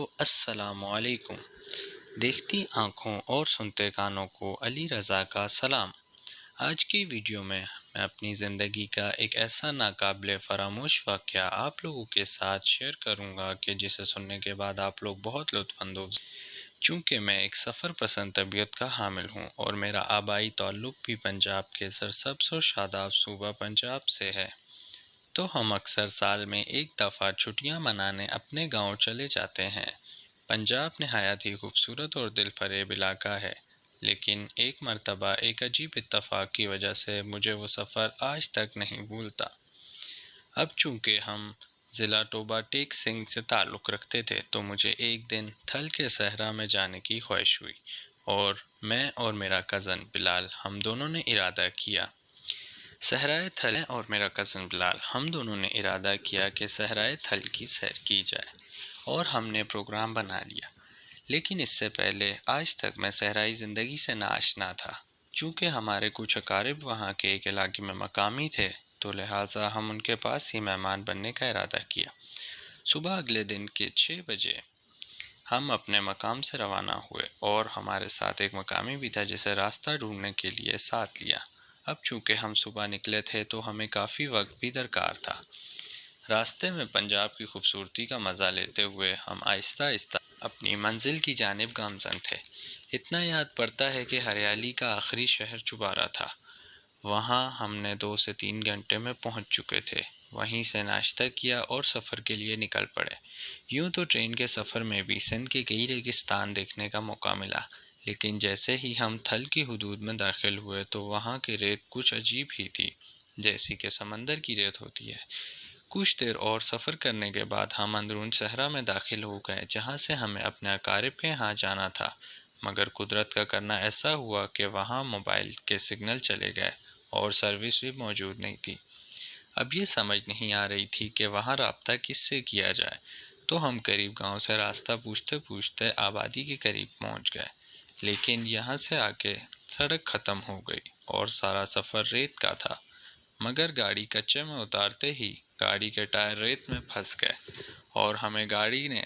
السلام علیکم۔ دیکھتی آنکھوں اور سنتے کانوں کو علی رضا کا سلام۔ آج کی ویڈیو میں اپنی زندگی کا ایک ایسا ناقابل فراموش واقعہ آپ لوگوں کے ساتھ شیئر کروں گا کہ جسے سننے کے بعد آپ لوگ بہت لطف اندوز۔ چونکہ میں ایک سفر پسند طبیعت کا حامل ہوں اور میرا آبائی تعلق بھی پنجاب کے سرسبز و شاداب صوبہ پنجاب سے ہے، تو ہم اکثر سال میں ایک دفعہ چھٹیاں منانے اپنے گاؤں چلے جاتے ہیں۔ پنجاب نہایت ہی خوبصورت اور دل فریب علاقہ ہے، لیکن ایک مرتبہ ایک عجیب اتفاق کی وجہ سے مجھے وہ سفر آج تک نہیں بھولتا۔ اب چونکہ ہم ضلع ٹوبہ ٹیک سنگھ سے تعلق رکھتے تھے، تو مجھے ایک دن تھل کے صحرا میں جانے کی خواہش ہوئی اور میں اور میرا کزن بلال ہم دونوں نے ارادہ کیا کہ صحرائے تھل کی سیر کی جائے، اور ہم نے پروگرام بنا لیا۔ لیکن اس سے پہلے آج تک میں صحرائی زندگی سے ناآشنا تھا۔ چونکہ ہمارے کچھ اقارب وہاں کے ایک علاقے میں مقامی تھے، تو لہٰذا ہم ان کے پاس ہی مہمان بننے کا ارادہ کیا۔ صبح اگلے دن کے 6 بجے ہم اپنے مقام سے روانہ ہوئے اور ہمارے ساتھ ایک مقامی بھی تھا جسے راستہ ڈھونڈنے کے لیے ساتھ لیا۔ اب چونکہ ہم صبح نکلے تھے تو ہمیں کافی وقت بھی درکار تھا۔ راستے میں پنجاب کی خوبصورتی کا مزہ لیتے ہوئے ہم آہستہ آہستہ اپنی منزل کی جانب گامزن تھے۔ اتنا یاد پڑتا ہے کہ ہریالی کا آخری شہر چوبارہ تھا۔ وہاں ہم نے 2 سے 3 گھنٹے میں پہنچ چکے تھے۔ وہیں سے ناشتہ کیا اور سفر کے لیے نکل پڑے۔ یوں تو ٹرین کے سفر میں بھی سندھ کے کئی ریگستان دیکھنے کا موقع ملا، لیکن جیسے ہی ہم تھل کی حدود میں داخل ہوئے تو وہاں کی ریت کچھ عجیب ہی تھی، جیسی کہ سمندر کی ریت ہوتی ہے۔ کچھ دیر اور سفر کرنے کے بعد ہم اندرون صحرا میں داخل ہو گئے، جہاں سے ہمیں اپنے اقارب کے ہاں جانا تھا، مگر قدرت کا کرنا ایسا ہوا کہ وہاں موبائل کے سگنل چلے گئے اور سروس بھی موجود نہیں تھی۔ اب یہ سمجھ نہیں آ رہی تھی کہ وہاں رابطہ کس سے کیا جائے، تو ہم قریب گاؤں سے راستہ پوچھتے پوچھتے آبادی کے قریب پہنچ گئے، لیکن یہاں سے آ کے سڑک ختم ہو گئی اور سارا سفر ریت کا تھا۔ مگر گاڑی کچے میں اتارتے ہی گاڑی کے ٹائر ریت میں پھنس گئے اور ہمیں گاڑی نے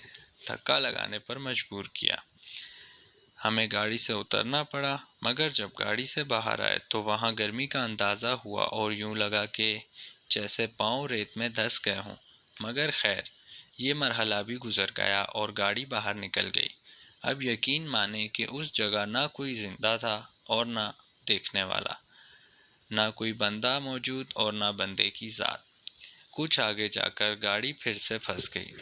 دھکا لگانے پر مجبور کیا۔ ہمیں گاڑی سے اترنا پڑا، مگر جب گاڑی سے باہر آئے تو وہاں گرمی کا اندازہ ہوا اور یوں لگا کہ جیسے پاؤں ریت میں دھس گئے ہوں۔ مگر خیر، یہ مرحلہ بھی گزر گیا اور گاڑی باہر نکل گئی۔ اب یقین مانیں کہ اس جگہ نہ کوئی زندہ تھا اور نہ دیکھنے والا، نہ کوئی بندہ موجود اور نہ بندے کی ذات۔ کچھ آگے جا کر گاڑی پھر سے پھنس گئی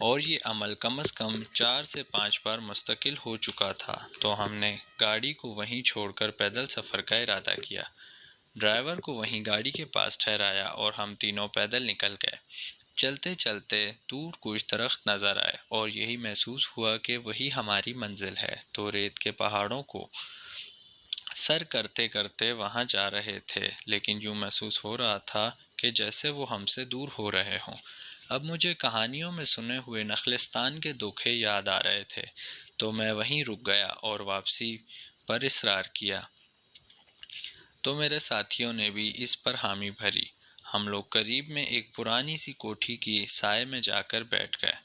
اور یہ عمل کم از کم 4 سے 5 بار مستقل ہو چکا تھا، تو ہم نے گاڑی کو وہیں چھوڑ کر پیدل سفر کا ارادہ کیا۔ ڈرائیور کو وہیں گاڑی کے پاس ٹھہرایا اور ہم تینوں پیدل نکل گئے۔ چلتے چلتے دور کچھ درخت نظر آئے اور یہی محسوس ہوا کہ وہی ہماری منزل ہے، تو ریت کے پہاڑوں کو سر کرتے کرتے وہاں جا رہے تھے، لیکن یوں محسوس ہو رہا تھا کہ جیسے وہ ہم سے دور ہو رہے ہوں۔ اب مجھے کہانیوں میں سنے ہوئے نخلستان کے دھوکے یاد آ رہے تھے، تو میں وہیں رک گیا اور واپسی پر اصرار کیا، تو میرے ساتھیوں نے بھی اس پر حامی بھری۔ ہم لوگ قریب میں ایک پرانی سی کوٹھی کی سائے میں جا کر بیٹھ گئے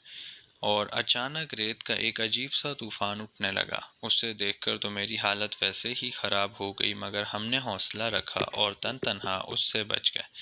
اور اچانک ریت کا ایک عجیب سا طوفان اٹھنے لگا۔ اسے دیکھ کر تو میری حالت ویسے ہی خراب ہو گئی، مگر ہم نے حوصلہ رکھا اور تنہا اس سے بچ گئے۔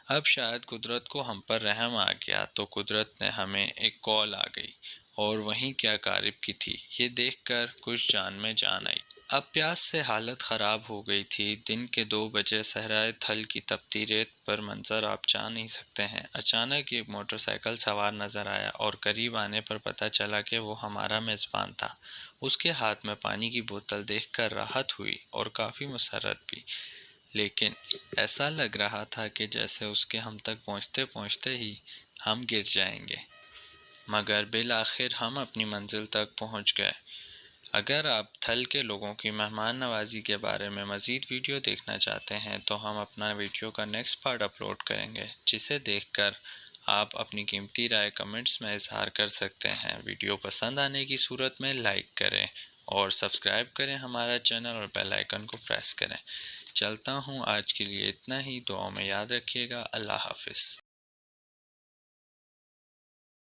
اب شاید قدرت کو ہم پر رحم آ گیا، تو قدرت نے ہمیں ایک کال آ گئی اور وہیں کے اقارب کی تھی۔ یہ دیکھ کر کچھ جان میں جان آئی۔ اب پیاس سے حالت خراب ہو گئی تھی۔ دن کے 2 بجے صحرائے تھل کی تپتی ریت پر منظر آپ جان نہیں سکتے ہیں۔ اچانک ایک موٹر سائیکل سوار نظر آیا اور قریب آنے پر پتہ چلا کہ وہ ہمارا میزبان تھا۔ اس کے ہاتھ میں پانی کی بوتل دیکھ کر راحت ہوئی اور کافی مسرت بھی، لیکن ایسا لگ رہا تھا کہ جیسے اس کے ہم تک پہنچتے پہنچتے ہی ہم گر جائیں گے۔ مگر بالآخر ہم اپنی منزل تک پہنچ گئے۔ اگر آپ تھل کے لوگوں کی مہمان نوازی کے بارے میں مزید ویڈیو دیکھنا چاہتے ہیں، تو ہم اپنا ویڈیو کا نیکسٹ پارٹ اپلوڈ کریں گے، جسے دیکھ کر آپ اپنی قیمتی رائے کمنٹس میں اظہار کر سکتے ہیں۔ ویڈیو پسند آنے کی صورت میں لائک کریں اور سبسکرائب کریں ہمارا چینل اور بیل آئیکن کو پریس کریں۔ چلتا ہوں، آج کے لیے اتنا ہی۔ دعاؤں میں یاد رکھیے گا۔ اللہ حافظ۔